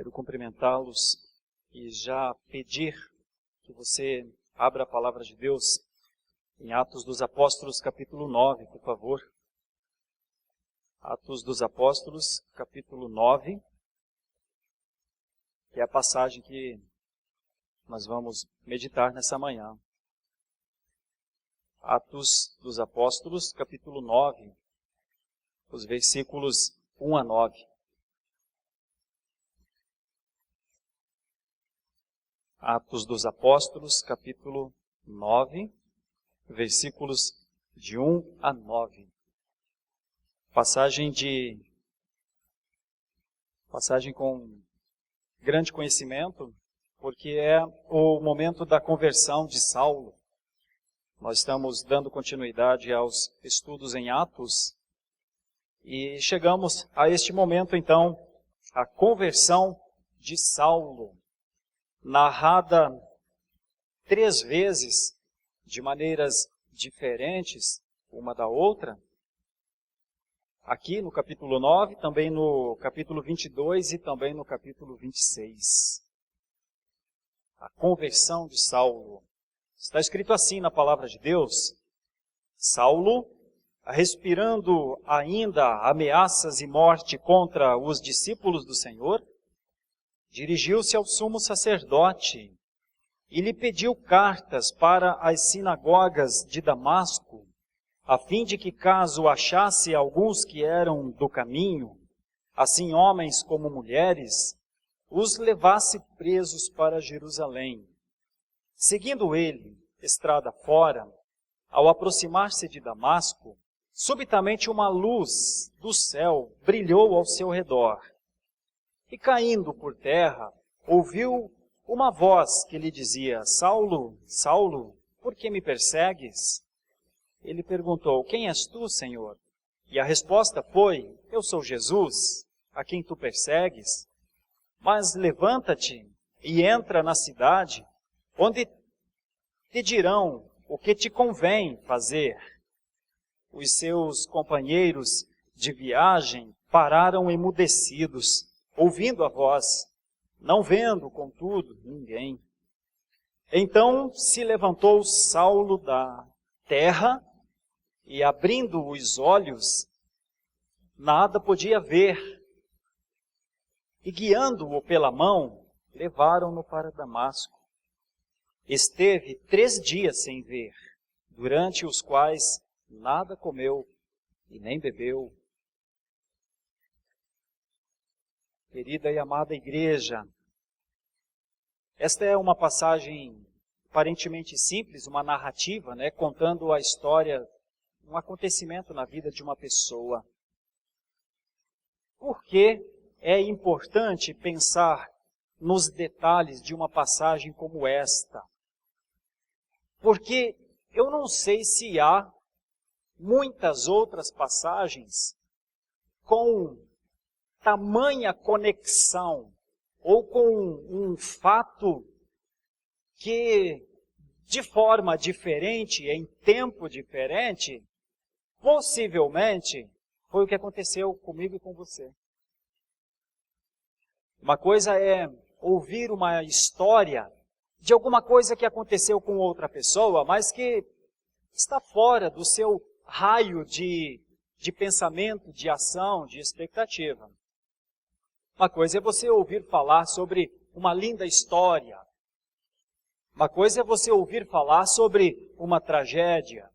Quero cumprimentá-los e já pedir que você abra a palavra de Deus em Atos dos Apóstolos, capítulo 9, por favor. Atos dos Apóstolos, capítulo 9, que é a passagem que nós vamos meditar nessa manhã. Atos dos Apóstolos, capítulo 9, os versículos 1 a 9. Atos dos Apóstolos, capítulo 9, versículos de 1 a 9. Passagem com grande conhecimento, porque é o momento da conversão de Saulo. Nós estamos dando continuidade aos estudos em Atos e chegamos a este momento, então, a conversão de Saulo, narrada 3 vezes, de maneiras diferentes, uma da outra. Aqui no capítulo 9, também no capítulo 22 e também no capítulo 26. A conversão de Saulo. Está escrito assim na palavra de Deus: Saulo, respirando ainda ameaças e morte contra os discípulos do Senhor, dirigiu-se ao sumo sacerdote e lhe pediu cartas para as sinagogas de Damasco, a fim de que, caso achasse alguns que eram do caminho, assim homens como mulheres, os levasse presos para Jerusalém. Seguindo ele, estrada fora, ao aproximar-se de Damasco, subitamente uma luz do céu brilhou ao seu redor. E caindo por terra, ouviu uma voz que lhe dizia: Saulo, Saulo, por que me persegues? Ele perguntou: Quem és tu, Senhor? E a resposta foi: Eu sou Jesus, a quem tu persegues. Mas levanta-te e entra na cidade, onde te dirão o que te convém fazer. Os seus companheiros de viagem pararam emudecidos, ouvindo a voz, não vendo, contudo, ninguém. Então se levantou Saulo da terra e, abrindo os olhos, nada podia ver. E, guiando-o pela mão, levaram-no para Damasco. Esteve 3 dias sem ver, durante os quais nada comeu e nem bebeu. Querida e amada igreja, esta é uma passagem aparentemente simples, uma narrativa, contando a história, um acontecimento na vida de uma pessoa. Por que é importante pensar nos detalhes de uma passagem como esta? Porque eu não sei se há muitas outras passagens com tamanha conexão ou com um fato que, de forma diferente, em tempo diferente, possivelmente foi o que aconteceu comigo e com você. Uma coisa é ouvir uma história de alguma coisa que aconteceu com outra pessoa, mas que está fora do seu raio de pensamento, de ação, de expectativa. Uma coisa é você ouvir falar sobre uma linda história. Uma coisa é você ouvir falar sobre uma tragédia.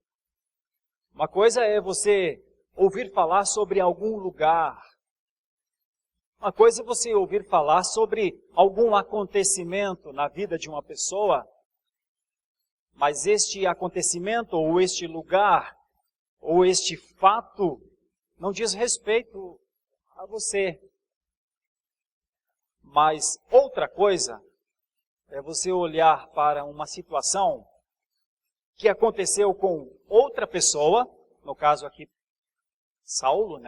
Uma coisa é você ouvir falar sobre algum lugar. Uma coisa é você ouvir falar sobre algum acontecimento na vida de uma pessoa, mas este acontecimento, ou este lugar, ou este fato, não diz respeito a você. Mas outra coisa é você olhar para uma situação que aconteceu com outra pessoa, no caso aqui, Saulo,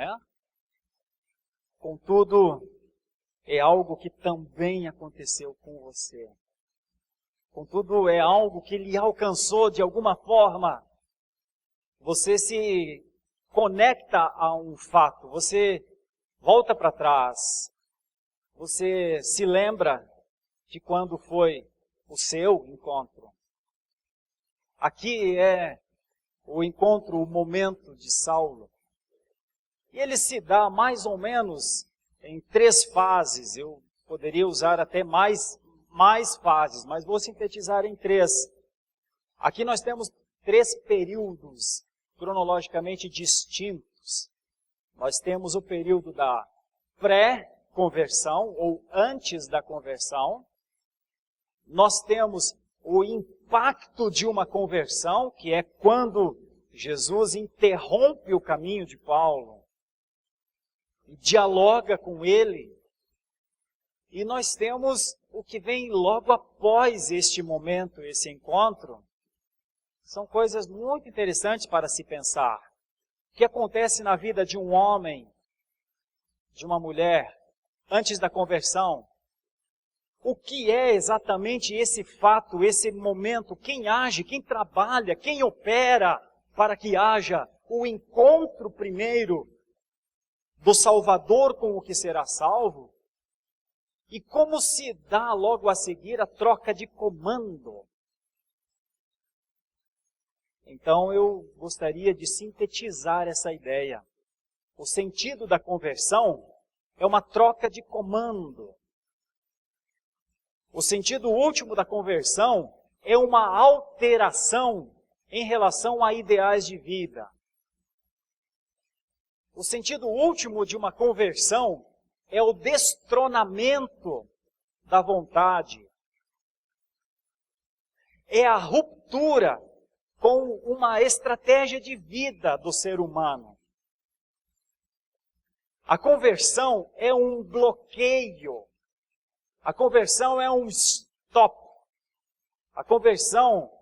Contudo, é algo que também aconteceu com você. Contudo, é algo que lhe alcançou de alguma forma. Você se conecta a um fato, você volta para trás, Você se lembra de quando foi o seu encontro? Aqui é o encontro, o momento de Saulo. E ele se dá mais ou menos em 3 fases. Eu poderia usar até mais fases, mas vou sintetizar em 3. Aqui nós temos 3 períodos cronologicamente distintos. Nós temos o período da pré-conversão, ou antes da conversão. Nós temos o impacto de uma conversão, que é quando Jesus interrompe o caminho de Paulo e dialoga com ele. E nós temos o que vem logo após este momento, esse encontro. São coisas muito interessantes para se pensar. O que acontece na vida de um homem, de uma mulher, antes da conversão? O que é exatamente esse fato, esse momento? Quem age, quem trabalha, quem opera para que haja o encontro primeiro do Salvador com o que será salvo? E como se dá logo a seguir a troca de comando? Então eu gostaria de sintetizar essa ideia. O sentido da conversão é uma troca de comando. O sentido último da conversão é uma alteração em relação a ideais de vida. O sentido último de uma conversão é o destronamento da vontade. É a ruptura com uma estratégia de vida do ser humano. A conversão é um bloqueio. A conversão é um stop. A conversão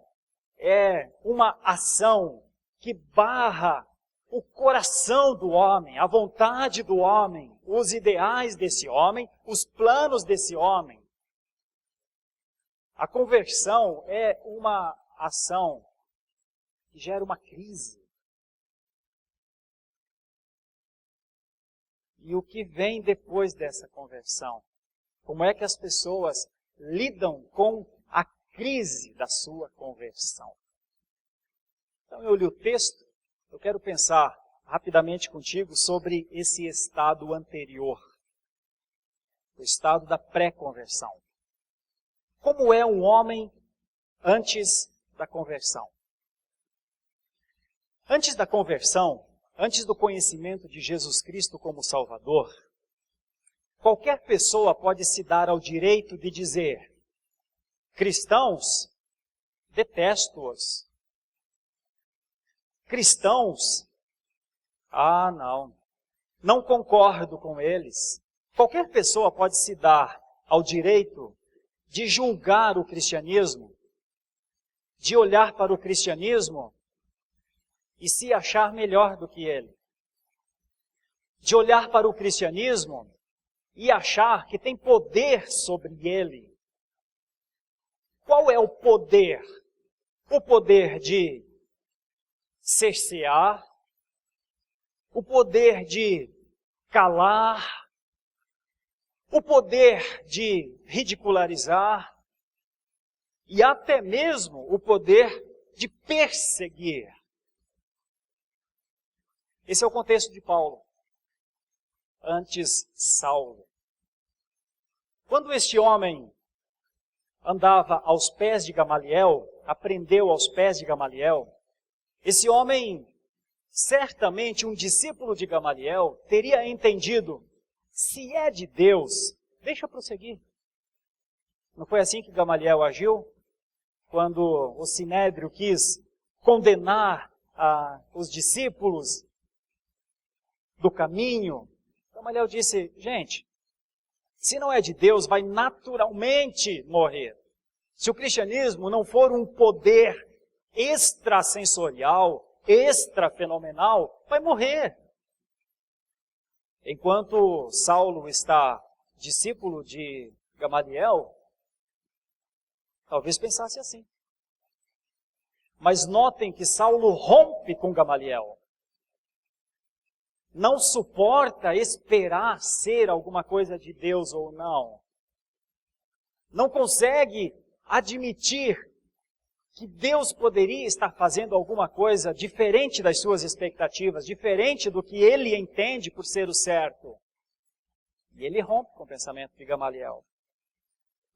é uma ação que barra o coração do homem, a vontade do homem, os ideais desse homem, os planos desse homem. A conversão é uma ação que gera uma crise. E o que vem depois dessa conversão? Como é que as pessoas lidam com a crise da sua conversão? Então eu li o texto, eu quero pensar rapidamente contigo sobre esse estado anterior, o estado da pré-conversão. Como é um homem antes da conversão? Antes da conversão, antes do conhecimento de Jesus Cristo como Salvador, qualquer pessoa pode se dar ao direito de dizer: cristãos, detesto-os. Cristãos, não concordo com eles. Qualquer pessoa pode se dar ao direito de julgar o cristianismo, de olhar para o cristianismo e se achar melhor do que ele. De olhar para o cristianismo e achar que tem poder sobre ele. Qual é o poder? O poder de cercear, o poder de calar, o poder de ridicularizar e até mesmo o poder de perseguir. Esse é o contexto de Paulo, antes Saulo. Quando este homem andava aos pés de Gamaliel, aprendeu aos pés de Gamaliel, esse homem, certamente um discípulo de Gamaliel, teria entendido: se é de Deus, deixa eu prosseguir. Não foi assim que Gamaliel agiu? Quando o Sinédrio quis condenar os discípulos do caminho, Gamaliel disse: gente, se não é de Deus, vai naturalmente morrer. Se o cristianismo não for um poder extrasensorial, extrafenomenal, vai morrer. Enquanto Saulo está discípulo de Gamaliel, talvez pensasse assim. Mas notem que Saulo rompe com Gamaliel. não suporta esperar ser alguma coisa de Deus ou não. Não consegue admitir que Deus poderia estar fazendo alguma coisa diferente das suas expectativas, diferente do que ele entende por ser o certo. E ele rompe com o pensamento de Gamaliel.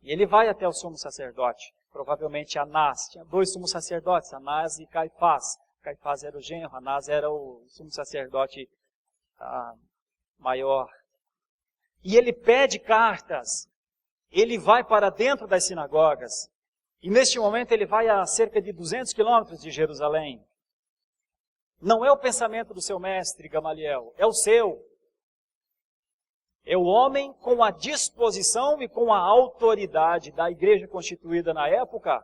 E ele vai até o sumo sacerdote, provavelmente Anás. Tinha 2 sumos sacerdotes, Anás e Caifás. Caifás era o genro, Anás era o sumo sacerdote maior. E ele pede cartas. Ele vai para dentro das sinagogas. E neste momento ele vai a cerca de 200 quilômetros de Jerusalém. Não é o pensamento do seu mestre, Gamaliel, é o seu. É o homem com a disposição e com a autoridade da igreja constituída na época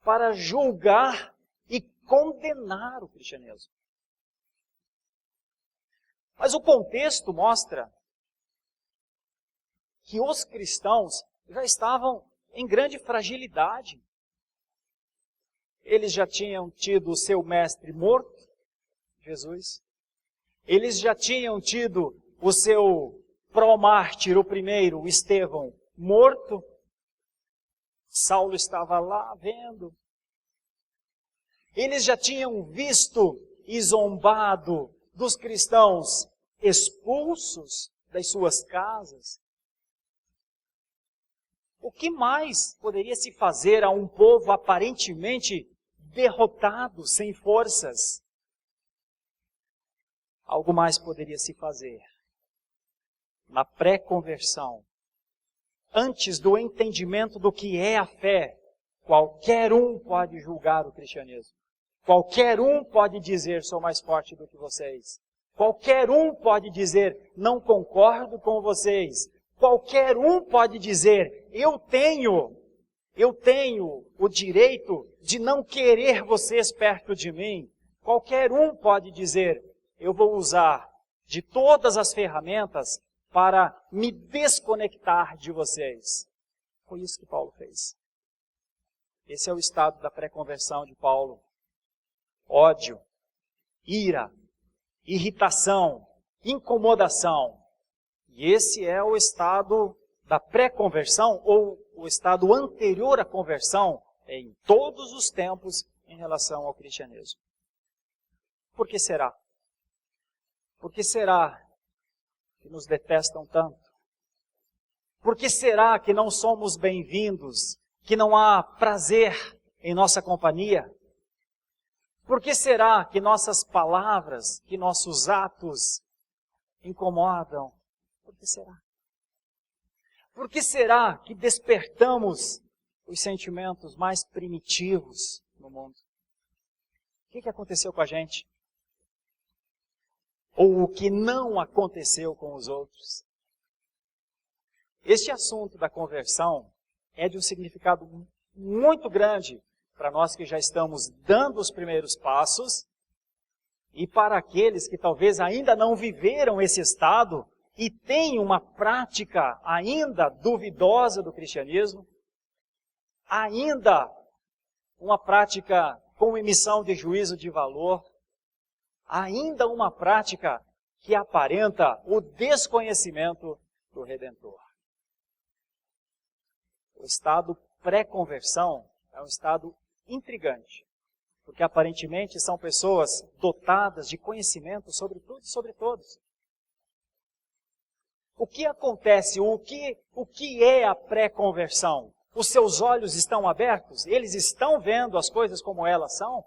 para julgar e condenar o cristianismo. Mas o contexto mostra que os cristãos já estavam em grande fragilidade. Eles já tinham tido o seu mestre morto, Jesus. Eles já tinham tido o seu pró-mártir, o primeiro, o Estevão, morto. Saulo estava lá vendo. Eles já tinham visto e zombado dos cristãos expulsos das suas casas. O que mais poderia se fazer a um povo aparentemente derrotado, sem forças? Algo mais poderia se fazer. Na pré-conversão, antes do entendimento do que é a fé, qualquer um pode julgar o cristianismo. Qualquer um pode dizer, sou mais forte do que vocês. Qualquer um pode dizer, não concordo com vocês. Qualquer um pode dizer, eu tenho o direito de não querer vocês perto de mim. Qualquer um pode dizer, eu vou usar de todas as ferramentas para me desconectar de vocês. Foi isso que Paulo fez. Esse é o estado da pré-conversão de Paulo. Ódio, ira, irritação, incomodação. E esse é o estado da pré-conversão, ou o estado anterior à conversão, em todos os tempos em relação ao cristianismo. Por que será? Por que será que nos detestam tanto? Por que será que não somos bem-vindos, que não há prazer em nossa companhia? Por que será que nossas palavras, que nossos atos incomodam? Por que será? Por que será que despertamos os sentimentos mais primitivos no mundo? O que aconteceu com a gente? Ou o que não aconteceu com os outros? Este assunto da conversão é de um significado muito grande para nós que já estamos dando os primeiros passos e para aqueles que talvez ainda não viveram esse estado e têm uma prática ainda duvidosa do cristianismo, ainda uma prática com emissão de juízo de valor, ainda uma prática que aparenta o desconhecimento do Redentor. O estado pré-conversão é um estado intrigante, porque aparentemente são pessoas dotadas de conhecimento sobre tudo e sobre todos. O que acontece? O que é a pré-conversão? Os seus olhos estão abertos? Eles estão vendo as coisas como elas são?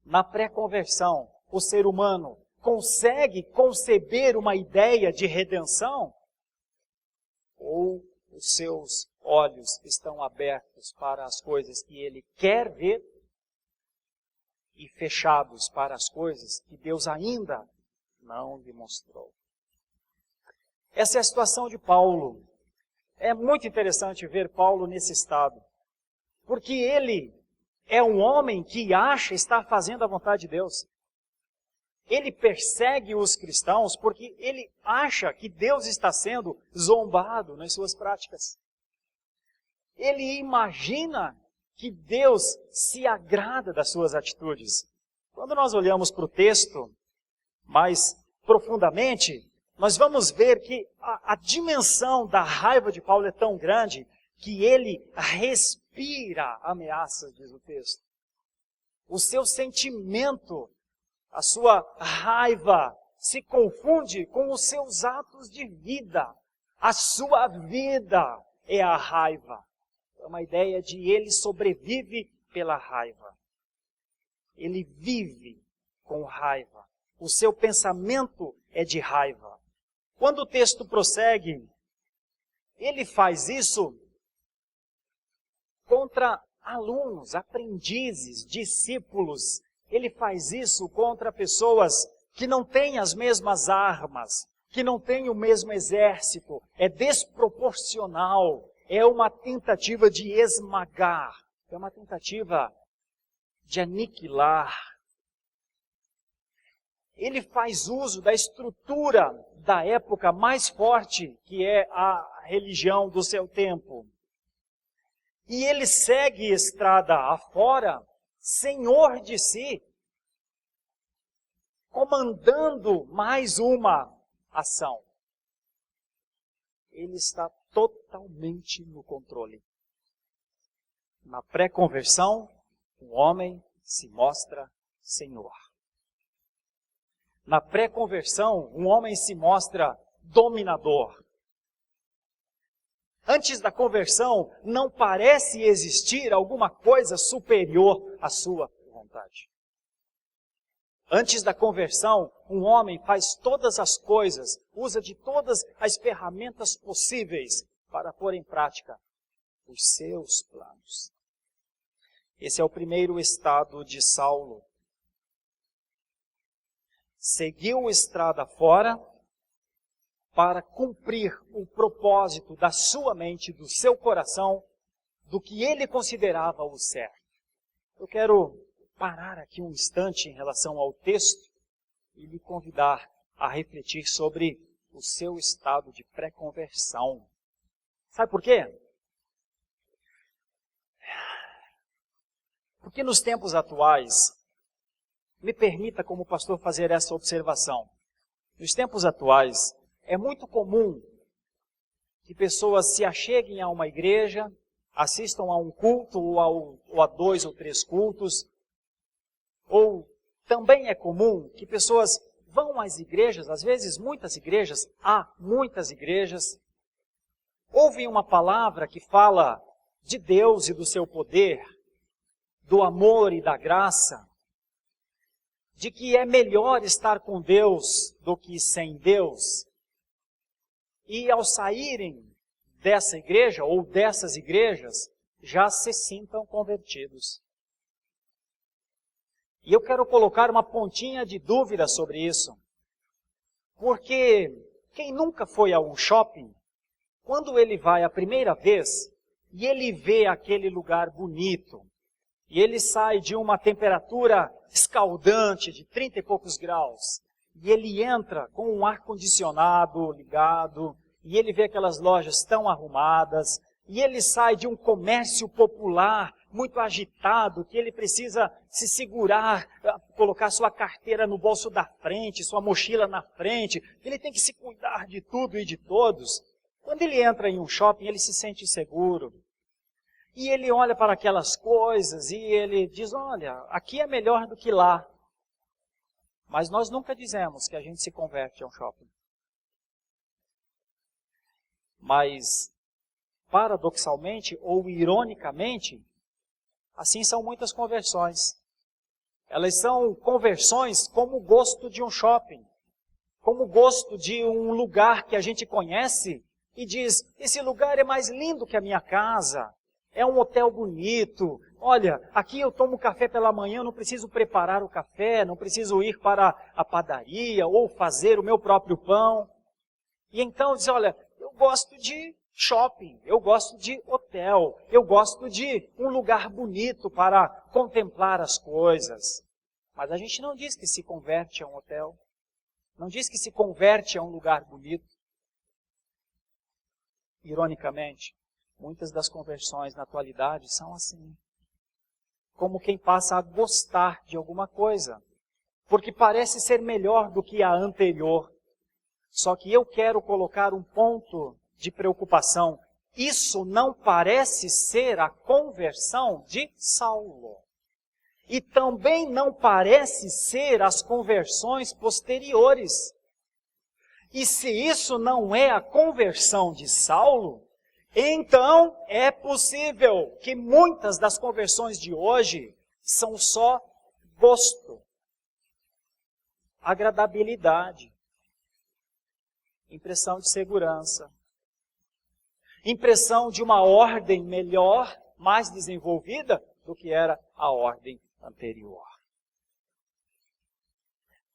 Na pré-conversão, o ser humano consegue conceber uma ideia de redenção? Ou os seus olhos estão abertos para as coisas que ele quer ver e fechados para as coisas que Deus ainda não lhe mostrou? Essa é a situação de Paulo. É muito interessante ver Paulo nesse estado, porque ele é um homem que acha estar fazendo a vontade de Deus. Ele persegue os cristãos porque ele acha que Deus está sendo zombado nas suas práticas. Ele imagina que Deus se agrada das suas atitudes. Quando nós olhamos para o texto mais profundamente, nós vamos ver que a dimensão da raiva de Paulo é tão grande que ele respira ameaças, diz o texto. O seu sentimento, a sua raiva, se confunde com os seus atos de vida. A sua vida é a raiva. É uma ideia de ele sobrevive pela raiva. Ele vive com raiva. O seu pensamento é de raiva. Quando o texto prossegue, ele faz isso contra alunos, aprendizes, discípulos. Ele faz isso contra pessoas que não têm as mesmas armas, que não têm o mesmo exército. É desproporcional. É uma tentativa de esmagar. É uma tentativa de aniquilar. Ele faz uso da estrutura da época mais forte, que é a religião do seu tempo. E ele segue estrada afora, senhor de si, comandando mais uma ação. Ele está totalmente no controle. Na pré-conversão, o homem se mostra senhor. Na pré-conversão, um homem se mostra dominador. Antes da conversão, não parece existir alguma coisa superior à sua vontade. Antes da conversão, um homem faz todas as coisas, usa de todas as ferramentas possíveis para pôr em prática os seus planos. Esse é o primeiro estado de Saulo. Seguiu estrada fora para cumprir o propósito da sua mente, do seu coração, do que ele considerava o certo. Eu quero parar aqui um instante em relação ao texto e lhe convidar a refletir sobre o seu estado de pré-conversão. Sabe por quê? Porque nos tempos atuais, me permita como pastor fazer essa observação. Nos tempos atuais, é muito comum que pessoas se acheguem a uma igreja, assistam a um culto ou a 2 ou 3 cultos, ou também é comum que pessoas vão às igrejas, às vezes muitas igrejas, ouvem uma palavra que fala de Deus e do seu poder, do amor e da graça, de que é melhor estar com Deus do que sem Deus. E ao saírem dessa igreja ou dessas igrejas, já se sintam convertidos. E eu quero colocar uma pontinha de dúvida sobre isso. Porque quem nunca foi a um shopping, quando ele vai a primeira vez e ele vê aquele lugar bonito, e ele sai de uma temperatura escaldante de 30 e poucos graus, e ele entra com um ar-condicionado ligado, e ele vê aquelas lojas tão arrumadas, e ele sai de um comércio popular muito agitado, que ele precisa se segurar, colocar sua carteira no bolso da frente, sua mochila na frente, ele tem que se cuidar de tudo e de todos. Quando ele entra em um shopping, ele se sente seguro. E ele olha para aquelas coisas e ele diz, olha, aqui é melhor do que lá. Mas nós nunca dizemos que a gente se converte a um shopping. Mas, paradoxalmente ou ironicamente, assim são muitas conversões. Elas são conversões como o gosto de um shopping, como o gosto de um lugar que a gente conhece e diz, esse lugar é mais lindo que a minha casa. É um hotel bonito. Olha, aqui eu tomo café pela manhã, eu não preciso preparar o café, não preciso ir para a padaria ou fazer o meu próprio pão. E então diz, olha, eu gosto de shopping, eu gosto de hotel, eu gosto de um lugar bonito para contemplar as coisas. Mas a gente não diz que se converte a um hotel, não diz que se converte a um lugar bonito. Ironicamente, muitas das conversões na atualidade são assim. Como quem passa a gostar de alguma coisa. porque parece ser melhor do que a anterior. Só que eu quero colocar um ponto de preocupação. Isso não parece ser a conversão de Saulo. E também não parece ser as conversões posteriores. E se isso não é a conversão de Saulo, então é possível que muitas das conversões de hoje são só gosto, agradabilidade, impressão de segurança, impressão de uma ordem melhor, mais desenvolvida do que era a ordem anterior.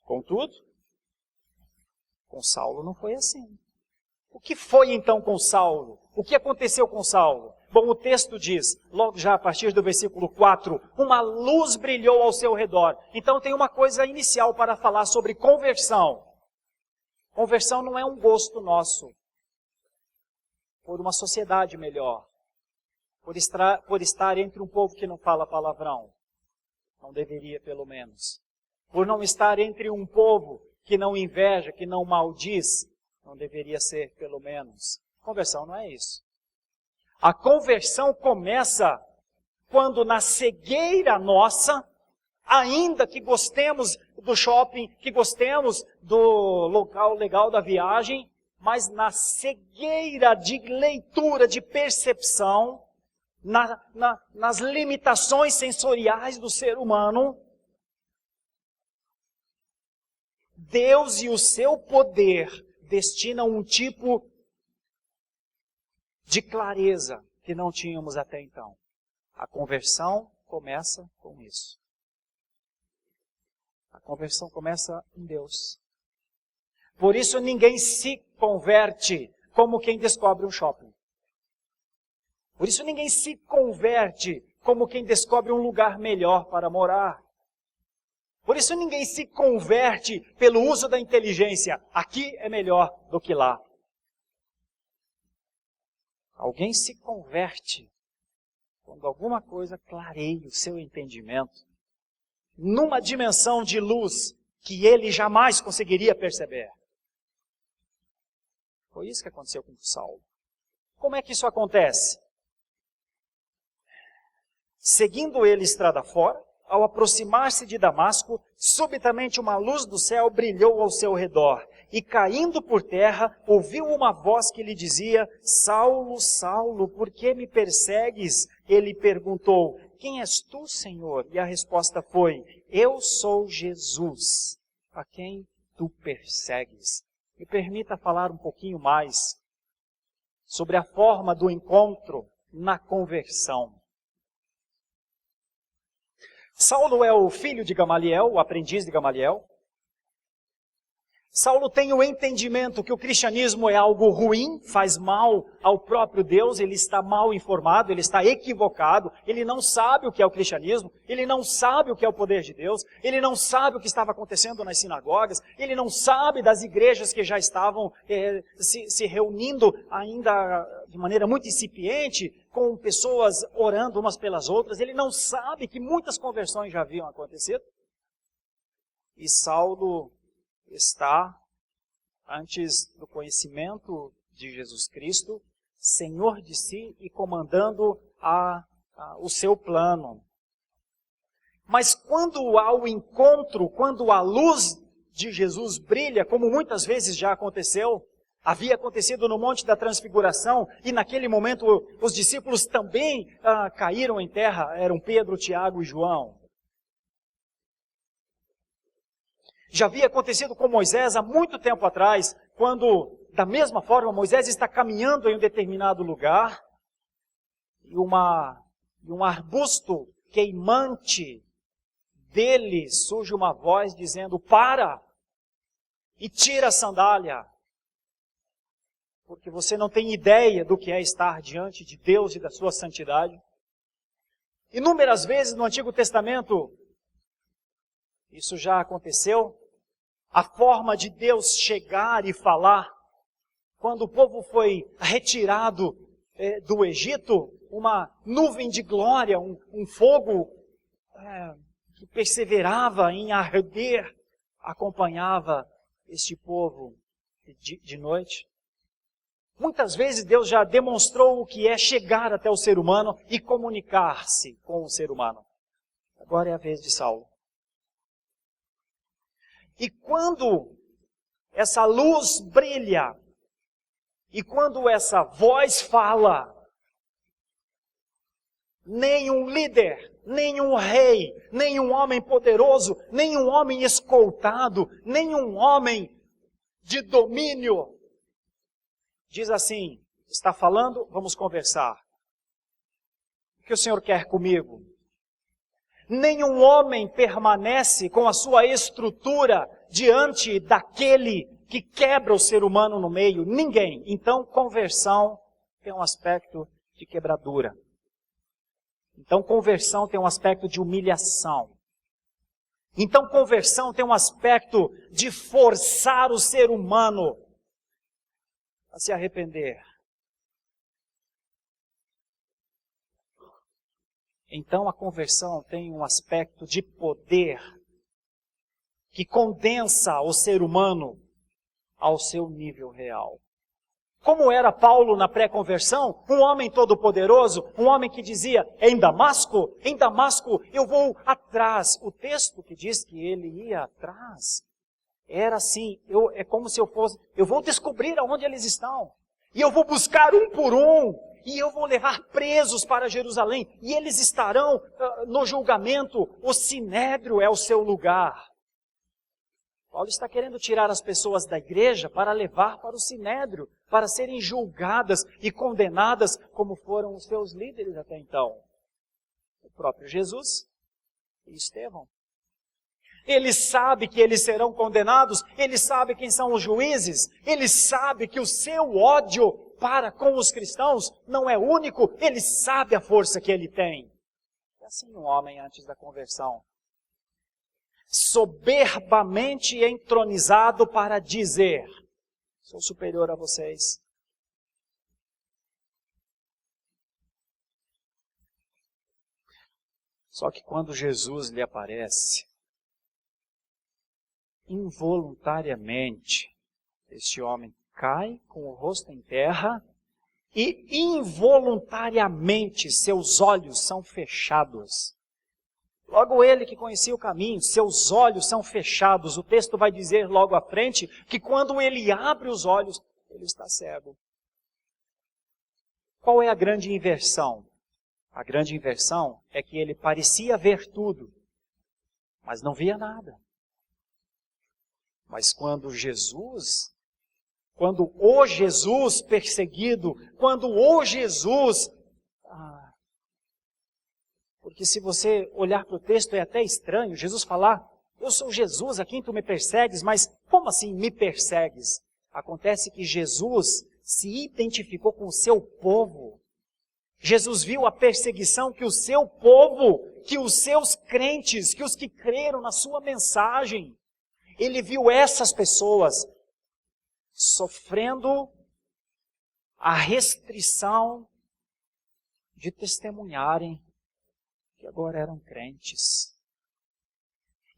Contudo, com Saulo não foi assim. O que foi então com Saulo? O que aconteceu com Saulo? Bom, o texto diz, logo já a partir do versículo 4, uma luz brilhou ao seu redor. Então tem uma coisa inicial para falar sobre conversão. Conversão não é um gosto nosso por uma sociedade melhor, por estar entre um povo que não fala palavrão. Não deveria, pelo menos. Por não estar entre um povo que não inveja, que não maldiz. Não deveria ser, pelo menos. Conversão não é isso. A conversão começa quando na cegueira nossa, ainda que gostemos do shopping, que gostemos do local legal da viagem, mas na cegueira de leitura, de percepção, nas limitações sensoriais do ser humano, Deus e o seu poder destinam um tipo de clareza que não tínhamos até então. A conversão começa com isso. A conversão começa em Deus. Por isso ninguém se converte como quem descobre um shopping. Por isso ninguém se converte como quem descobre um lugar melhor para morar. Por isso ninguém se converte pelo uso da inteligência. Aqui é melhor do que lá. Alguém se converte quando alguma coisa clareia o seu entendimento numa dimensão de luz que ele jamais conseguiria perceber. Foi isso que aconteceu com Saulo. Como é que isso acontece? Seguindo ele estrada fora, ao aproximar-se de Damasco, subitamente uma luz do céu brilhou ao seu redor. E caindo por terra, ouviu uma voz que lhe dizia, Saulo, Saulo, por que me persegues? Ele perguntou, quem és tu, Senhor? E a resposta foi, eu sou Jesus, a quem tu persegues. Me permita falar um pouquinho mais sobre a forma do encontro na conversão. Saulo é o filho de Gamaliel, o aprendiz de Gamaliel. Saulo tem o entendimento que o cristianismo é algo ruim, faz mal ao próprio Deus, ele está mal informado, ele está equivocado, ele não sabe o que é o cristianismo, ele não sabe o que é o poder de Deus, ele não sabe o que estava acontecendo nas sinagogas, ele não sabe das igrejas que já estavam se reunindo ainda de maneira muito incipiente, com pessoas orando umas pelas outras, ele não sabe que muitas conversões já haviam acontecido. E Saulo está, antes do conhecimento de Jesus Cristo, senhor de si e comandando o seu plano. Mas quando há o encontro, quando a luz de Jesus brilha, como muitas vezes já aconteceu, havia acontecido no Monte da Transfiguração, e naquele momento os discípulos também caíram em terra, eram Pedro, Tiago e João. Já havia acontecido com Moisés há muito tempo atrás, quando, da mesma forma, Moisés está caminhando em um determinado lugar, e um arbusto queimante dele surge uma voz dizendo, para, e tira a sandália, porque você não tem ideia do que é estar diante de Deus e da sua santidade. Inúmeras vezes no Antigo Testamento, isso já aconteceu. A forma de Deus chegar e falar, quando o povo foi retirado do Egito, uma nuvem de glória, um fogo que perseverava em arder acompanhava este povo de noite. Muitas vezes Deus já demonstrou o que é chegar até o ser humano e comunicar-se com o ser humano. Agora é a vez de Saulo. E quando essa luz brilha, e quando essa voz fala, nenhum líder, nenhum rei, nenhum homem poderoso, nenhum homem escoltado, nenhum homem de domínio diz assim: está falando, vamos conversar. O que o Senhor quer comigo? Nenhum homem permanece com a sua estrutura diante daquele que quebra o ser humano no meio. Ninguém. Então, conversão tem um aspecto de quebradura. Então, conversão tem um aspecto de humilhação. Então, conversão tem um aspecto de forçar o ser humano a se arrepender. Então, a conversão tem um aspecto de poder que condensa o ser humano ao seu nível real. Como era Paulo na pré-conversão? Um homem todo-poderoso, um homem que dizia: em Damasco eu vou atrás. O texto que diz que ele ia atrás era assim: é como se eu vou descobrir aonde eles estão. E eu vou buscar um por um. E eu vou levar presos para Jerusalém. E eles estarão no julgamento. O sinédrio é o seu lugar. Paulo está querendo tirar as pessoas da igreja para levar para o sinédrio, para serem julgadas e condenadas como foram os seus líderes até então. O próprio Jesus e Estevão. Ele sabe que eles serão condenados, ele sabe quem são os juízes, ele sabe que o seu ódio para com os cristãos não é único, ele sabe a força que ele tem. É assim um homem antes da conversão. Soberbamente entronizado para dizer: sou superior a vocês. Só que quando Jesus lhe aparece, involuntariamente, este homem cai com o rosto em terra e involuntariamente seus olhos são fechados. Logo ele que conhecia o caminho, seus olhos são fechados. O texto vai dizer logo à frente que quando ele abre os olhos, ele está cego. Qual é a grande inversão? A grande inversão é que ele parecia ver tudo, mas não via nada. Mas quando o Jesus perseguido, quando o Jesus... Porque se você olhar para o texto é até estranho, Jesus falar: eu sou Jesus a quem tu me persegues, mas como assim me persegues? Acontece que Jesus se identificou com o seu povo. Jesus viu a perseguição que o seu povo, que os seus crentes, que os que creram na sua mensagem, ele viu essas pessoas sofrendo a restrição de testemunharem que agora eram crentes.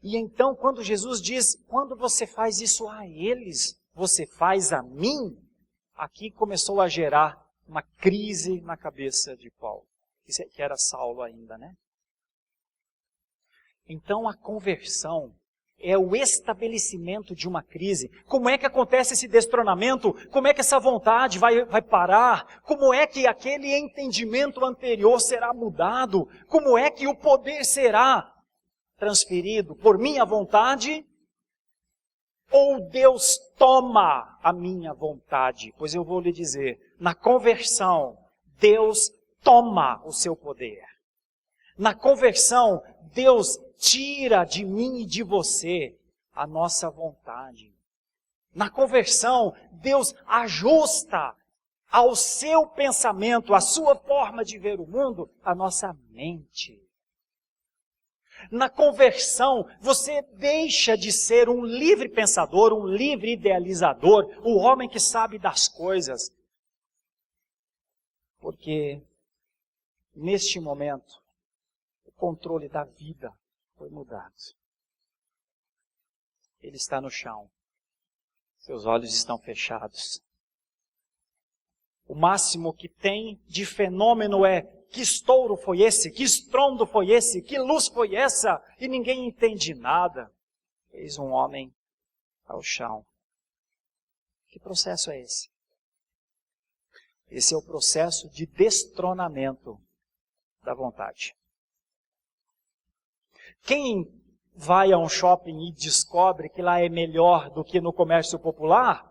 E então, quando Jesus diz: quando você faz isso a eles, você faz a mim, aqui começou a gerar uma crise na cabeça de Paulo, que era Saulo ainda, né? Então a conversão é o estabelecimento de uma crise. Como é que acontece esse destronamento? Como é que essa vontade vai parar? Como é que aquele entendimento anterior será mudado? Como é que o poder será transferido? Por minha vontade? Ou Deus toma a minha vontade? Pois eu vou lhe dizer, na conversão, Deus toma o seu poder. Na conversão, Deus tira de mim e de você a nossa vontade. Na conversão, Deus ajusta ao seu pensamento, à sua forma de ver o mundo, a nossa mente. Na conversão, você deixa de ser um livre pensador, um livre idealizador, o homem que sabe das coisas. Porque, neste momento, o controle da vida foi mudado. ele está no chão. Seus olhos estão fechados. O máximo que tem de fenômeno é: que estouro foi esse? Que estrondo foi esse? Que luz foi essa? E ninguém entende nada. Eis um homem ao chão. Que processo é esse? Esse é o processo de destronamento da vontade. Quem vai a um shopping e descobre que lá é melhor do que no comércio popular,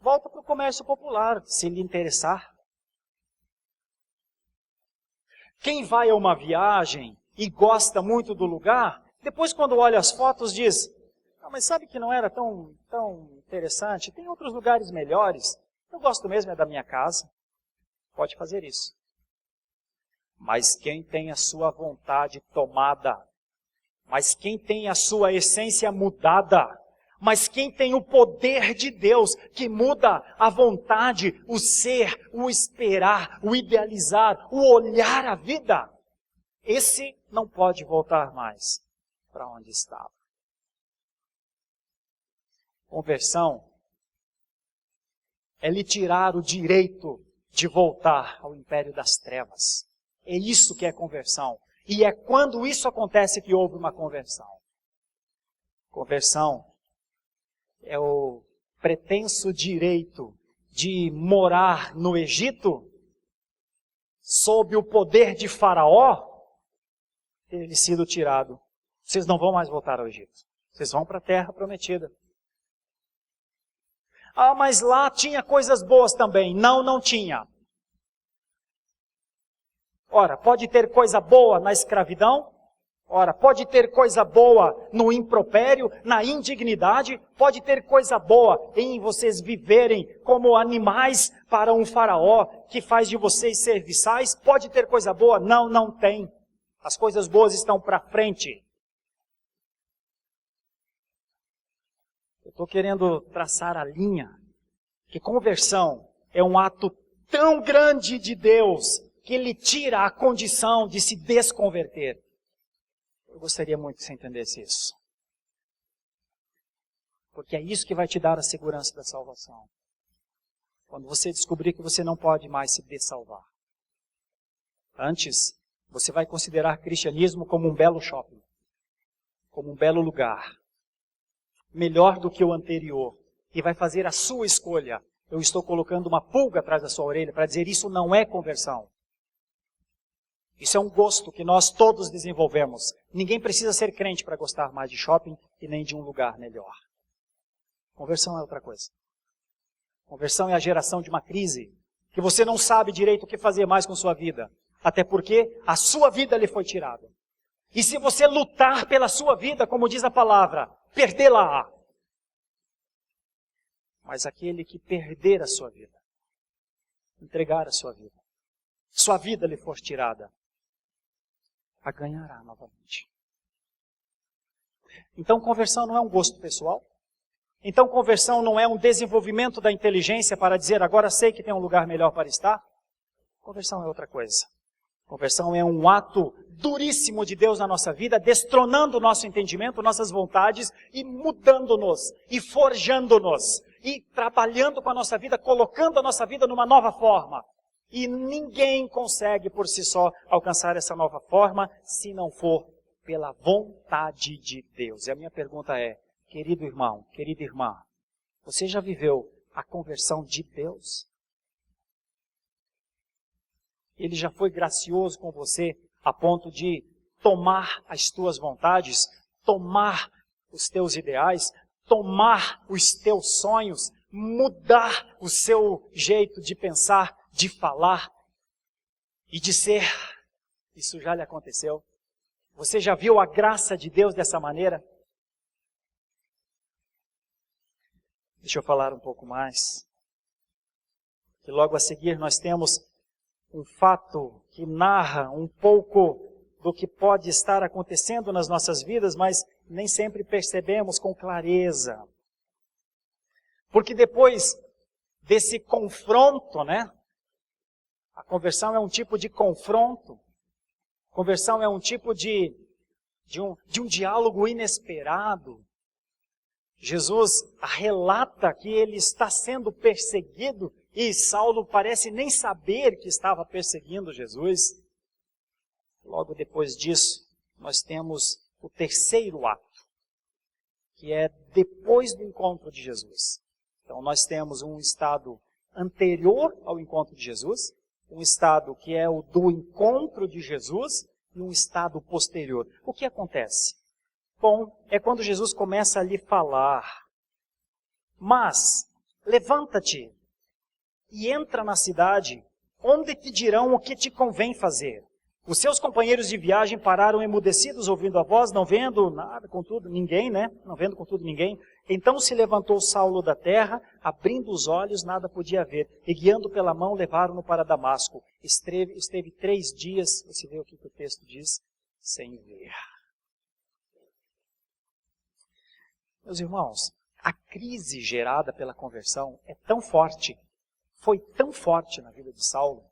volta para o comércio popular, se lhe interessar. Quem vai a uma viagem e gosta muito do lugar, depois quando olha as fotos diz: "Ah, mas sabe que não era tão interessante? Tem outros lugares melhores. Eu gosto mesmo é da minha casa." Pode fazer isso. Mas quem tem a sua vontade tomada, mas quem tem a sua essência mudada, mas quem tem o poder de Deus que muda a vontade, o ser, o esperar, o idealizar, o olhar a vida, esse não pode voltar mais para onde estava. Conversão é lhe tirar o direito de voltar ao império das trevas. É isso que é conversão. E é quando isso acontece que houve uma conversão. Conversão é o pretenso direito de morar no Egito sob o poder de Faraó ter sido tirado. Vocês não vão mais voltar ao Egito. Vocês vão para a terra prometida. Ah, mas lá tinha coisas boas também. Não, não tinha. Ora, pode ter coisa boa na escravidão? Ora, pode ter coisa boa no impropério, na indignidade? Pode ter coisa boa em vocês viverem como animais para um faraó que faz de vocês serviçais? Pode ter coisa boa? Não, não tem. As coisas boas estão para frente. Eu estou querendo traçar a linha que conversão é um ato tão grande de Deus que Ele tira a condição de se desconverter. Eu gostaria muito que você entendesse isso. Porque é isso que vai te dar a segurança da salvação. Quando você descobrir que você não pode mais se dessalvar. Antes, você vai considerar cristianismo como um belo shopping. Como um belo lugar. Melhor do que o anterior. E vai fazer a sua escolha. Eu estou colocando uma pulga atrás da sua orelha para dizer: isso não é conversão. Isso é um gosto que nós todos desenvolvemos. Ninguém precisa ser crente para gostar mais de shopping e nem de um lugar melhor. Conversão é outra coisa. Conversão é a geração de uma crise que você não sabe direito o que fazer mais com sua vida. Até porque a sua vida lhe foi tirada. E se você lutar pela sua vida, como diz a palavra, perdê-la-á. Mas aquele que perder a sua vida, entregar a sua vida lhe for tirada, a ganhará novamente. Então conversão não é um gosto pessoal. Então conversão não é um desenvolvimento da inteligência para dizer: agora sei que tem um lugar melhor para estar. Conversão é outra coisa. Conversão é um ato duríssimo de Deus na nossa vida, destronando o nosso entendimento, nossas vontades e mudando-nos, e forjando-nos, e trabalhando com a nossa vida, colocando a nossa vida numa nova forma. E ninguém consegue por si só alcançar essa nova forma se não for pela vontade de Deus. E a minha pergunta é: querido irmão, querida irmã, você já viveu a conversão de Deus? Ele já foi gracioso com você a ponto de tomar as tuas vontades, tomar os teus ideais, tomar os teus sonhos, mudar o seu jeito de pensar, de falar e de ser? Isso já lhe aconteceu? Você já viu a graça de Deus dessa maneira? Deixa eu falar um pouco mais. E logo a seguir nós temos um fato que narra um pouco do que pode estar acontecendo nas nossas vidas, mas nem sempre percebemos com clareza. Porque depois desse confronto, né? A conversão é um tipo de confronto. Conversão é um tipo de um diálogo inesperado. Jesus relata que ele está sendo perseguido e Saulo parece nem saber que estava perseguindo Jesus. Logo depois disso, nós temos o terceiro ato, que é depois do encontro de Jesus. Então nós temos um estado anterior ao encontro de Jesus, um estado que é o do encontro de Jesus e um estado posterior. O que acontece? Bom, é quando Jesus começa a lhe falar: mas levanta-te e entra na cidade, onde te dirão o que te convém fazer. Os seus companheiros de viagem pararam emudecidos, ouvindo a voz, não vendo nada, contudo, ninguém, né? Não vendo, contudo, ninguém. Então se levantou Saulo da terra, abrindo os olhos, nada podia ver. E guiando pela mão, levaram-no para Damasco. Esteve 3 dias, você vê o que o texto diz, sem ver. Meus irmãos, a crise gerada pela conversão é tão forte, foi tão forte na vida de Saulo,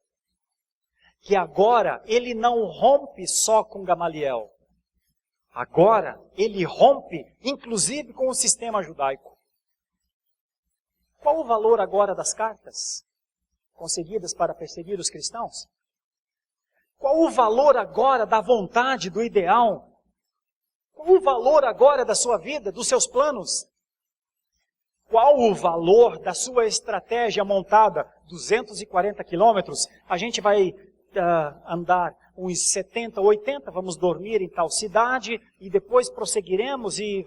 que agora ele não rompe só com Gamaliel. Agora ele rompe, inclusive, com o sistema judaico. Qual o valor agora das cartas conseguidas para perseguir os cristãos? Qual o valor agora da vontade, do ideal? Qual o valor agora da sua vida, dos seus planos? Qual o valor da sua estratégia montada? 240 quilômetros, a gente vai andar uns 70, 80, vamos dormir em tal cidade e depois prosseguiremos e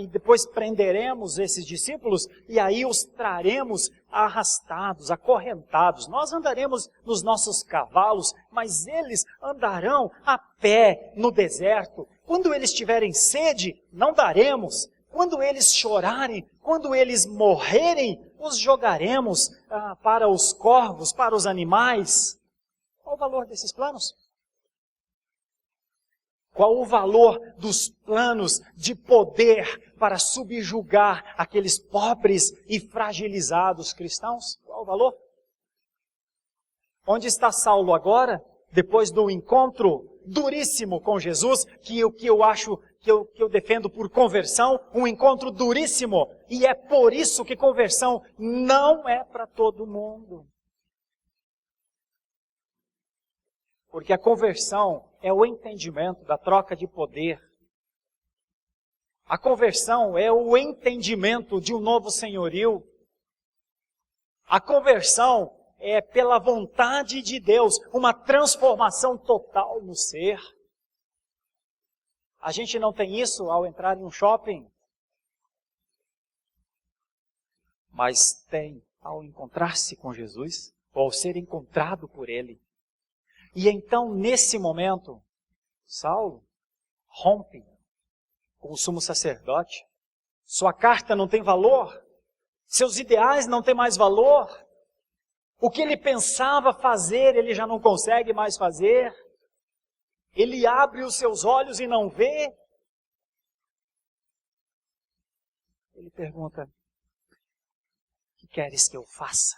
depois prenderemos esses discípulos e aí os traremos arrastados, acorrentados. Nós andaremos nos nossos cavalos, mas eles andarão a pé no deserto. Quando eles tiverem sede, não daremos. Quando eles chorarem, quando eles morrerem, os jogaremos para os corvos, para os animais. Qual o valor desses planos? Qual o valor dos planos de poder para subjugar aqueles pobres e fragilizados cristãos? Qual o valor? Onde está Saulo agora, depois do encontro duríssimo com Jesus, que eu defendo por conversão, um encontro duríssimo, e é por isso que conversão não é para todo mundo. Porque a conversão é o entendimento da troca de poder. A conversão é o entendimento de um novo senhorio. A conversão é, pela vontade de Deus, uma transformação total no ser. A gente não tem isso ao entrar em um shopping, mas tem ao encontrar-se com Jesus, ou ao ser encontrado por Ele. E então, nesse momento, Saulo rompe com o sumo sacerdote. Sua carta não tem valor. Seus ideais não têm mais valor. O que ele pensava fazer, ele já não consegue mais fazer. Ele abre os seus olhos e não vê. Ele pergunta: o que queres que eu faça?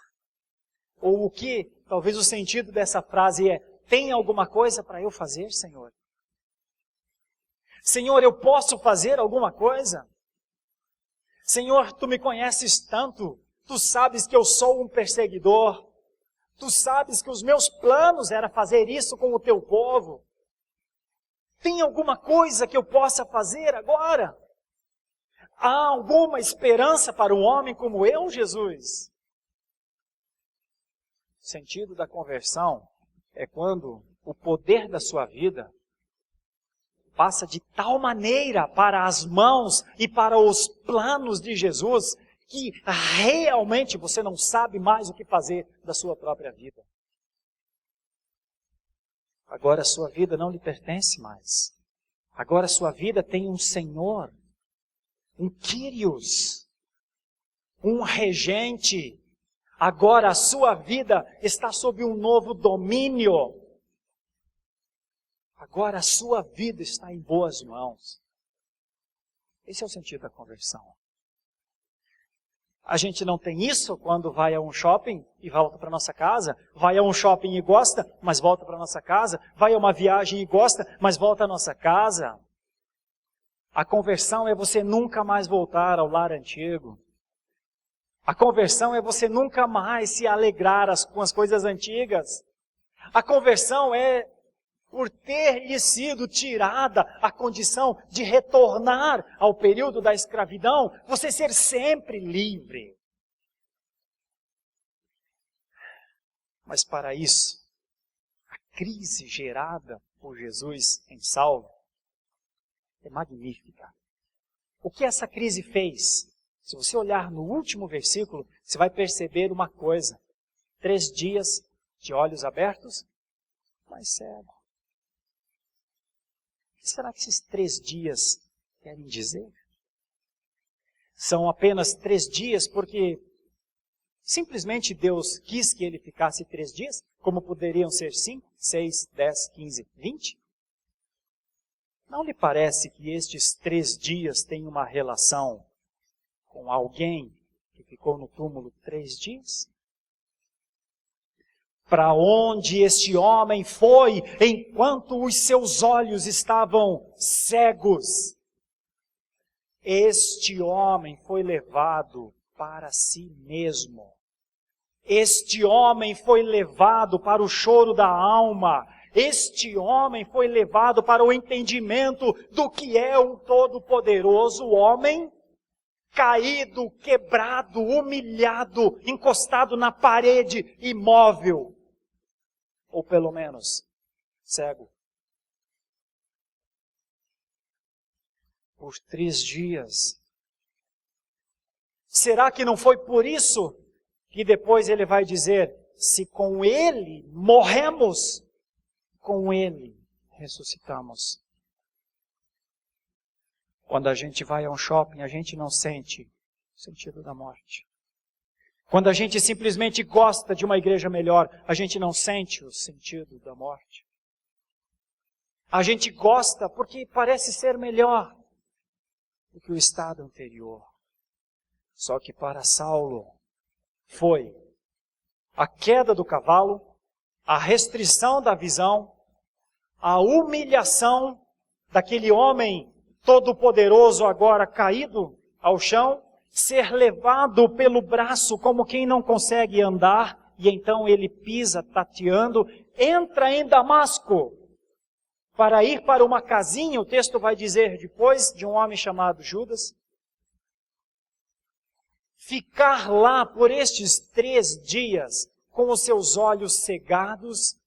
Ou o que, talvez o sentido dessa frase é: tem alguma coisa para eu fazer, Senhor? Senhor, eu posso fazer alguma coisa? Senhor, tu me conheces tanto, tu sabes que eu sou um perseguidor, tu sabes que os meus planos era fazer isso com o teu povo. Tem alguma coisa que eu possa fazer agora? Há alguma esperança para um homem como eu, Jesus? O sentido da conversão é quando o poder da sua vida passa de tal maneira para as mãos e para os planos de Jesus que realmente você não sabe mais o que fazer da sua própria vida. Agora a sua vida não lhe pertence mais. Agora a sua vida tem um Senhor, um Kyrios, um regente. Agora a sua vida está sob um novo domínio. Agora a sua vida está em boas mãos. Esse é o sentido da conversão. A gente não tem isso quando vai a um shopping e volta para nossa casa. Vai a um shopping e gosta, mas volta para nossa casa. Vai a uma viagem e gosta, mas volta à nossa casa. A conversão é você nunca mais voltar ao lar antigo. A conversão é você nunca mais se alegrar com as coisas antigas. A conversão é por ter lhe sido tirada a condição de retornar ao período da escravidão, você ser sempre livre. Mas para isso, a crise gerada por Jesus em Saulo é magnífica. O que essa crise fez? Se você olhar no último versículo, você vai perceber uma coisa. 3 dias de olhos abertos, mas cego. O que será que esses 3 dias querem dizer? São apenas 3 dias porque simplesmente Deus quis que ele ficasse 3 dias, como poderiam ser 5, 6, 10, 15, 20? Não lhe parece que estes 3 dias têm uma relação com alguém que ficou no túmulo 3 dias? Para onde este homem foi enquanto os seus olhos estavam cegos? Este homem foi levado para si mesmo. Este homem foi levado para o choro da alma. Este homem foi levado para o entendimento do que é um todo-poderoso homem, caído, quebrado, humilhado, encostado na parede, imóvel. Ou pelo menos, cego. Por 3 dias. Será que não foi por isso que depois ele vai dizer, se com ele morremos, com ele ressuscitamos? Quando a gente vai a um shopping, a gente não sente o sentido da morte. Quando a gente simplesmente gosta de uma igreja melhor, a gente não sente o sentido da morte. A gente gosta porque parece ser melhor do que o estado anterior. Só que para Saulo foi a queda do cavalo, a restrição da visão, a humilhação daquele homem todo-poderoso agora caído ao chão, ser levado pelo braço como quem não consegue andar, e então ele pisa tateando, entra em Damasco para ir para uma casinha, o texto vai dizer depois, de um homem chamado Judas. Ficar lá por estes 3 dias, com os seus olhos cegados,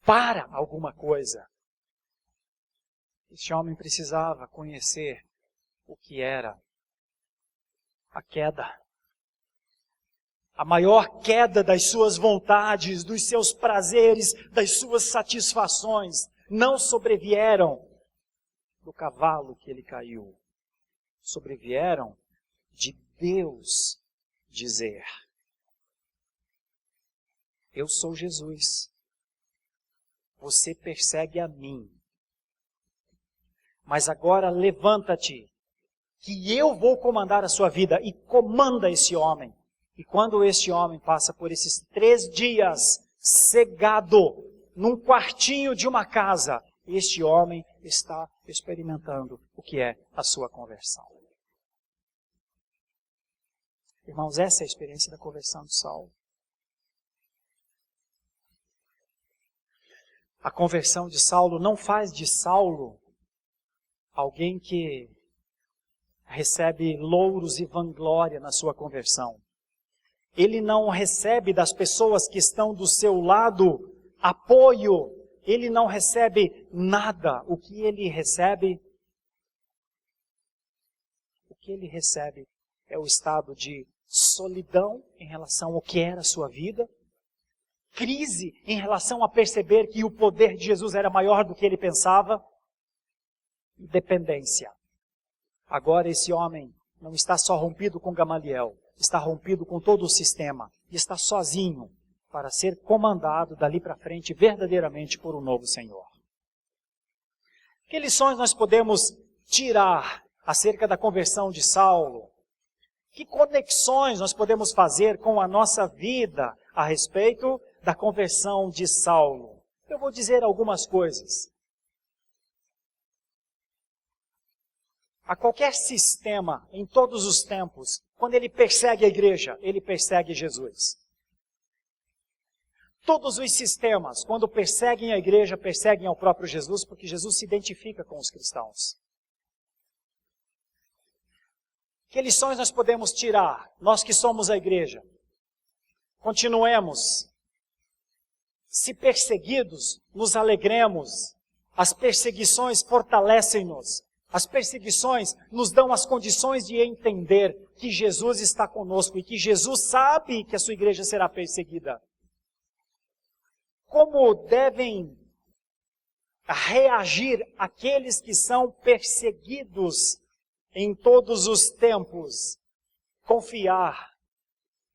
para alguma coisa. Este homem precisava conhecer o que era a queda. A maior queda das suas vontades, dos seus prazeres, das suas satisfações, não sobrevieram do cavalo que ele caiu. Sobrevieram de Deus dizer: eu sou Jesus. Você persegue a mim. Mas agora levanta-te, que eu vou comandar a sua vida, e comanda esse homem. E quando este homem passa por esses 3 dias cegado num quartinho de uma casa, este homem está experimentando o que é a sua conversão. Irmãos, essa é a experiência da conversão de Saulo. A conversão de Saulo não faz de Saulo alguém que recebe louros e vanglória na sua conversão. Ele não recebe das pessoas que estão do seu lado apoio. Ele não recebe nada. O que ele recebe é o estado de solidão em relação ao que era a sua vida, crise em relação a perceber que o poder de Jesus era maior do que ele pensava, e dependência. Agora esse homem não está só rompido com Gamaliel, está rompido com todo o sistema, e está sozinho para ser comandado dali para frente verdadeiramente por um novo Senhor. Que lições nós podemos tirar acerca da conversão de Saulo? Que conexões nós podemos fazer com a nossa vida a respeito da conversão de Saulo? Eu vou dizer algumas coisas. a qualquer sistema, em todos os tempos, quando ele persegue a igreja, ele persegue Jesus. Todos os sistemas, quando perseguem a igreja, perseguem ao próprio Jesus, porque Jesus se identifica com os cristãos. Que lições nós podemos tirar, nós que somos a igreja? Continuemos. Se perseguidos, nos alegremos. As perseguições fortalecem-nos. As perseguições nos dão as condições de entender que Jesus está conosco e que Jesus sabe que a sua igreja será perseguida. Como devem reagir aqueles que são perseguidos em todos os tempos? Confiar.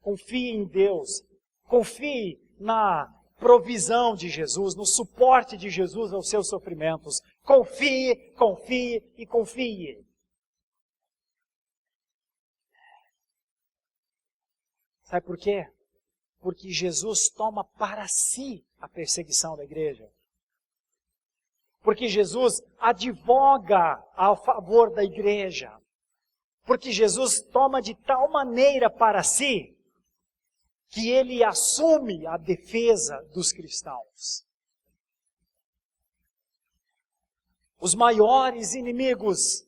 Confie em Deus. Confie na provisão de Jesus, no suporte de Jesus aos seus sofrimentos. Confie, confie e confie. Sabe por quê? Porque Jesus toma para si a perseguição da igreja. Porque Jesus advoga a favor da igreja. Porque Jesus toma de tal maneira para si que ele assume a defesa dos cristãos. Os maiores inimigos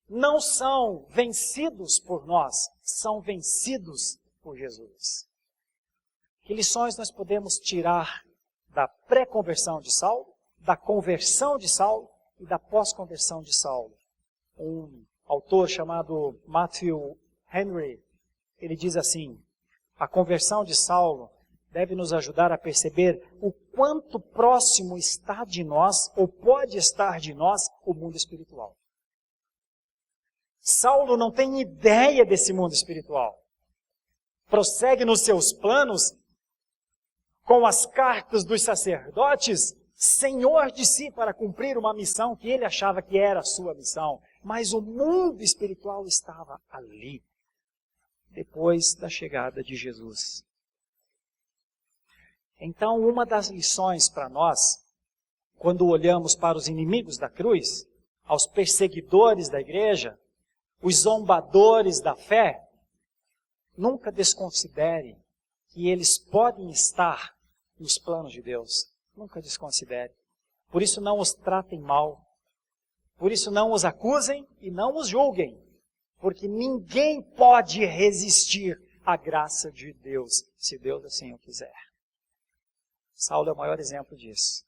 não são vencidos por nós, são vencidos por Jesus. Que lições nós podemos tirar da pré-conversão de Saulo, da conversão de Saulo e da pós-conversão de Saulo? Um autor chamado Matthew Henry, ele diz assim: a conversão de Saulo deve nos ajudar a perceber o quanto próximo está de nós, ou pode estar de nós, o mundo espiritual. Saulo não tem ideia desse mundo espiritual. Prossegue nos seus planos com as cartas dos sacerdotes, senhor de si para cumprir uma missão que ele achava que era a sua missão. Mas o mundo espiritual estava ali, depois da chegada de Jesus. Então, uma das lições para nós, quando olhamos para os inimigos da cruz, aos perseguidores da igreja, os zombadores da fé, nunca desconsidere que eles podem estar nos planos de Deus. Nunca desconsidere. Por isso não os tratem mal. Por isso não os acusem e não os julguem. Porque ninguém pode resistir à graça de Deus, se Deus assim o quiser. Saulo é o maior exemplo disso.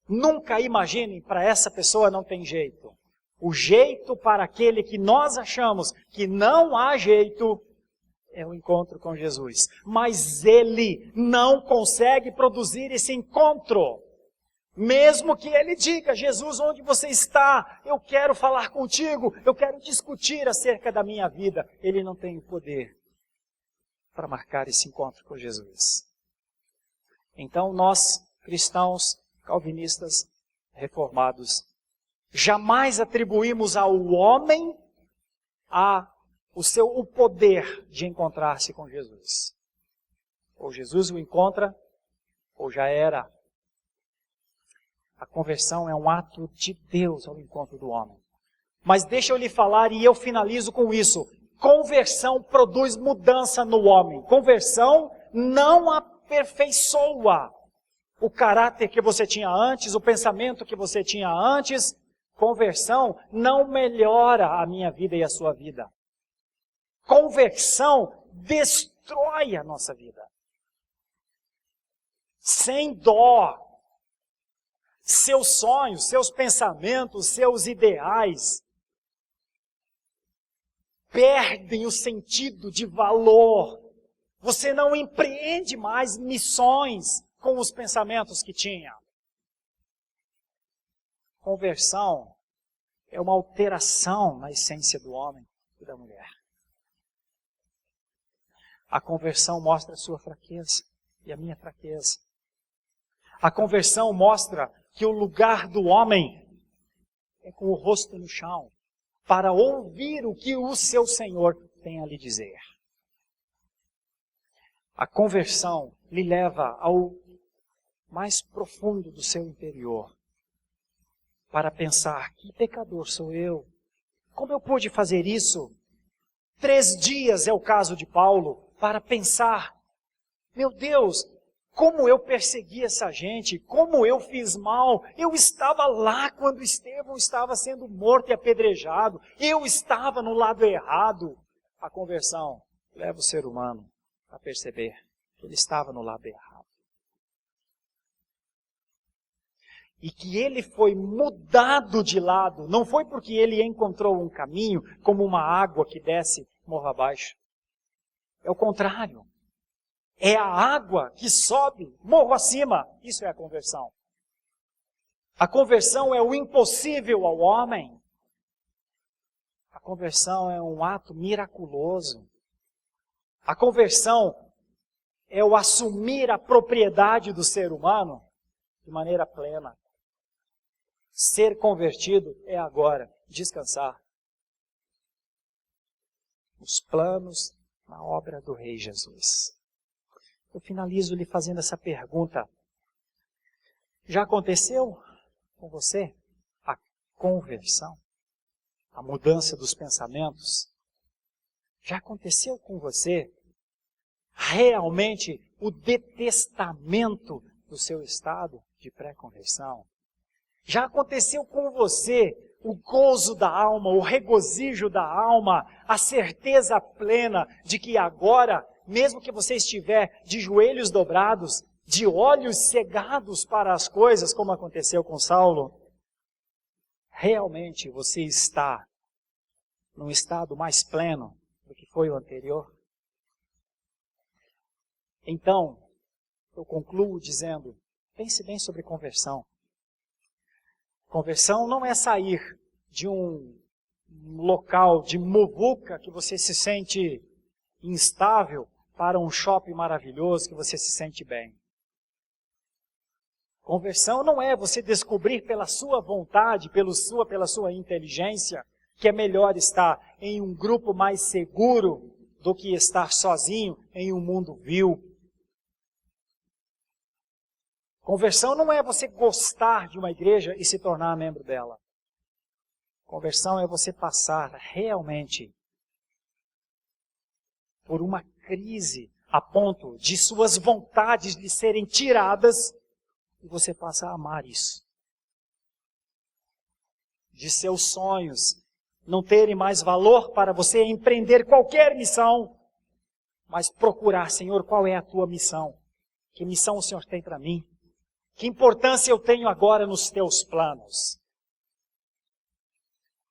Nunca imaginem, para essa pessoa não tem jeito. O jeito para aquele que nós achamos que não há jeito é o encontro com Jesus. Mas ele não consegue produzir esse encontro. Mesmo que ele diga: Jesus, onde você está? Eu quero falar contigo, eu quero discutir acerca da minha vida. Ele não tem o poder para marcar esse encontro com Jesus. Então nós, cristãos, calvinistas, reformados, jamais atribuímos ao homem o poder de encontrar-se com Jesus. Ou Jesus o encontra, ou já era. A conversão é um ato de Deus ao encontro do homem. Mas deixa eu lhe falar, e eu finalizo com isso. Conversão produz mudança no homem. Conversão não aperfeiçoa o caráter que você tinha antes, o pensamento que você tinha antes. Conversão não melhora a minha vida e a sua vida. Conversão destrói a nossa vida. Sem dó. Seus sonhos, seus pensamentos, seus ideais perdem o sentido de valor. Você não empreende mais missões com os pensamentos que tinha. Conversão é uma alteração na essência do homem e da mulher. A conversão mostra a sua fraqueza e a minha fraqueza. A conversão mostra que o lugar do homem é com o rosto no chão, para ouvir o que o seu Senhor tem a lhe dizer. A conversão lhe leva ao mais profundo do seu interior, para pensar: que pecador sou eu, Como eu pude fazer isso? 3 dias é o caso de Paulo para pensar, meu Deus, como eu persegui essa gente, como eu fiz mal, eu estava lá quando Estevão estava sendo morto e apedrejado, eu estava no lado errado. A conversão leva o ser humano a perceber que ele estava no lado errado. E que ele foi mudado de lado, não foi porque ele encontrou um caminho como uma água que desce morro abaixo. É o contrário. É a água que sobe morro acima. Isso é a conversão. A conversão é o impossível ao homem. A conversão é um ato miraculoso. A conversão é o assumir a propriedade do ser humano de maneira plena. Ser convertido é agora descansar os planos na obra do Rei Jesus. Eu finalizo lhe fazendo essa pergunta. Já aconteceu com você a conversão? A mudança dos pensamentos? Já aconteceu com você realmente o detestamento do seu estado de pré-conversão? Já aconteceu com você o gozo da alma, o regozijo da alma, a certeza plena de que agora, mesmo que você estiver de joelhos dobrados, de olhos cegados para as coisas, como aconteceu com Saulo, realmente você está num estado mais pleno do que foi o anterior? Então, eu concluo dizendo, pense bem sobre conversão. Conversão não é sair de um local de muvuca que você se sente instável para um shopping maravilhoso que você se sente bem. Conversão não é você descobrir pela sua vontade, pela sua inteligência, que é melhor estar em um grupo mais seguro do que estar sozinho em um mundo vil. Conversão não é você gostar de uma igreja e se tornar membro dela. Conversão é você passar realmente por uma crise a ponto de suas vontades lhe serem tiradas e você passa a amar isso. De seus sonhos não terem mais valor para você empreender qualquer missão, mas procurar, Senhor, qual é a tua missão? Que missão o Senhor tem para mim? Que importância eu tenho agora nos teus planos?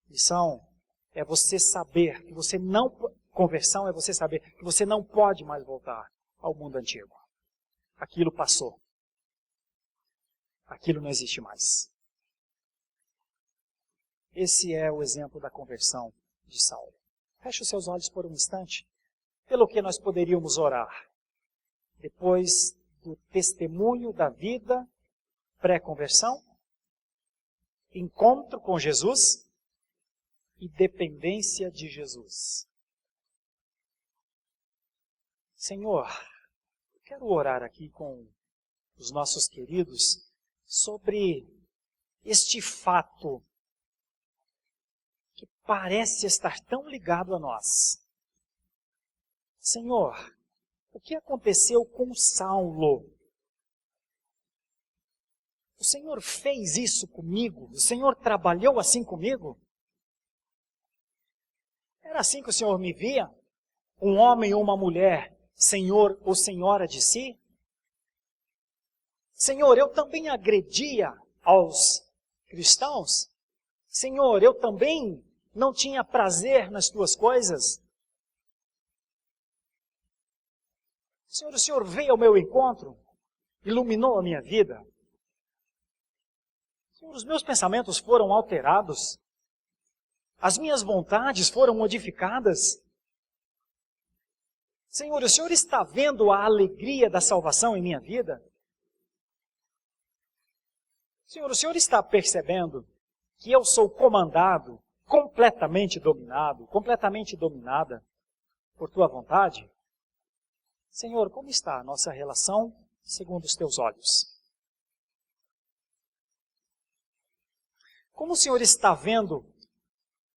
Missão é você saber que você não... Conversão é você saber que você não pode mais voltar ao mundo antigo. Aquilo passou. Aquilo não existe mais. Esse é o exemplo da conversão de Saulo. Feche os seus olhos por um instante. Pelo que nós poderíamos orar? Depois do testemunho da vida pré-conversão, encontro com Jesus e dependência de Jesus. Senhor, eu quero orar aqui com os nossos queridos sobre este fato que parece estar tão ligado a nós. Senhor, o que aconteceu com Saulo? O Senhor fez isso comigo? O Senhor trabalhou assim comigo? Era assim que o Senhor me via? Um homem ou uma mulher, senhor ou senhora de si? Senhor, eu também agredia aos cristãos? Senhor, eu também não tinha prazer nas tuas coisas? Senhor, o Senhor veio ao meu encontro, iluminou a minha vida. Senhor, os meus pensamentos foram alterados. As minhas vontades foram modificadas. Senhor, o Senhor está vendo a alegria da salvação em minha vida? Senhor, o Senhor está percebendo que eu sou comandado, completamente dominado, completamente dominada por tua vontade? Senhor, como está a nossa relação segundo os teus olhos? Como o Senhor está vendo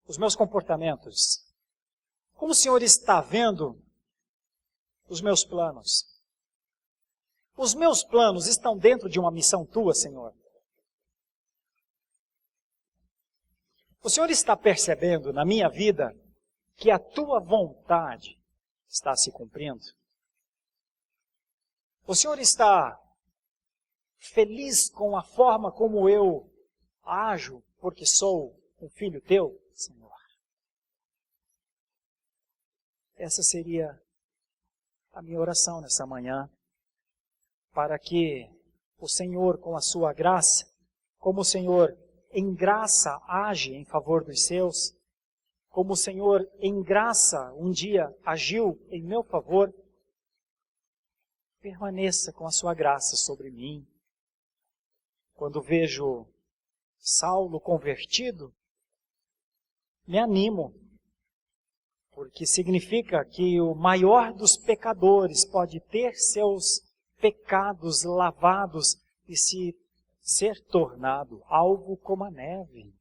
os meus comportamentos? Como o Senhor está vendo os meus planos? Os meus planos estão dentro de uma missão tua, Senhor? O Senhor está percebendo na minha vida que a tua vontade está se cumprindo? O Senhor está feliz com a forma como eu ajo, porque sou um filho teu, Senhor? Essa seria a minha oração nessa manhã, para que o Senhor, com a sua graça, como o Senhor em graça age em favor dos seus, como o Senhor em graça um dia agiu em meu favor, permaneça com a sua graça sobre mim. Quando vejo Saulo convertido, me animo, porque significa que o maior dos pecadores pode ter seus pecados lavados e ser tornado alvo como a neve.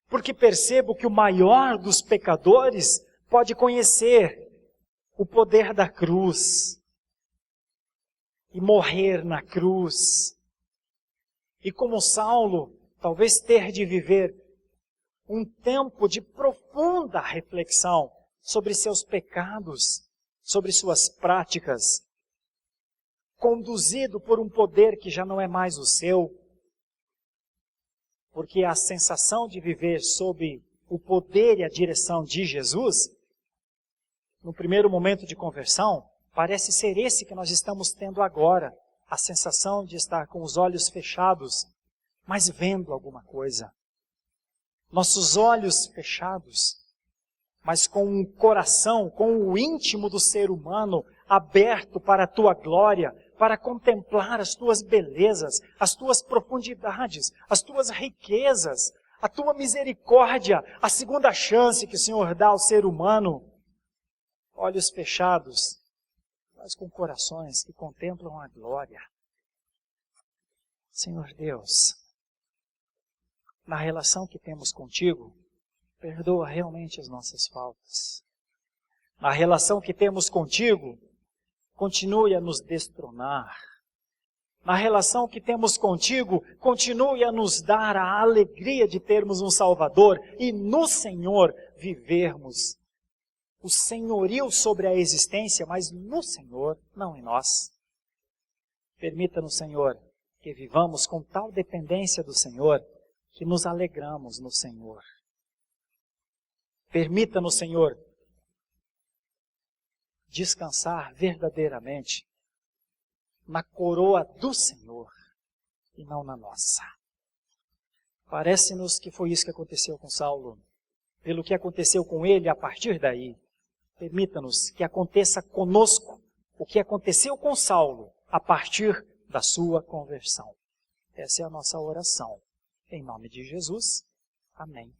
Porque percebo que o maior dos pecadores pode conhecer o poder da cruz e morrer na cruz. E como Saulo, talvez ter de viver um tempo de profunda reflexão sobre seus pecados, sobre suas práticas, conduzido por um poder que já não é mais o seu, porque a sensação de viver sob o poder e a direção de Jesus, no primeiro momento de conversão, parece ser esse que nós estamos tendo agora, a sensação de estar com os olhos fechados, mas vendo alguma coisa. Nossos olhos fechados, mas com um coração, com o íntimo do ser humano aberto para a tua glória, para contemplar as tuas belezas, as tuas profundidades, as tuas riquezas, a tua misericórdia, a segunda chance que o Senhor dá ao ser humano. Olhos fechados, mas com corações que contemplam a glória. Senhor Deus, na relação que temos contigo, perdoa realmente as nossas faltas. Na relação que temos contigo, continue a nos destronar. Na relação que temos contigo, continue a nos dar a alegria de termos um Salvador e no Senhor vivermos o senhorio sobre a existência, mas no Senhor, não em nós. Permita-nos, Senhor, que vivamos com tal dependência do Senhor, que nos alegramos no Senhor. Permita-nos, Senhor, descansar verdadeiramente na coroa do Senhor e não na nossa. Parece-nos que foi isso que aconteceu com Saulo. Pelo que aconteceu com ele a partir daí, permita-nos que aconteça conosco o que aconteceu com Saulo a partir da sua conversão. Essa é a nossa oração. Em nome de Jesus. Amém.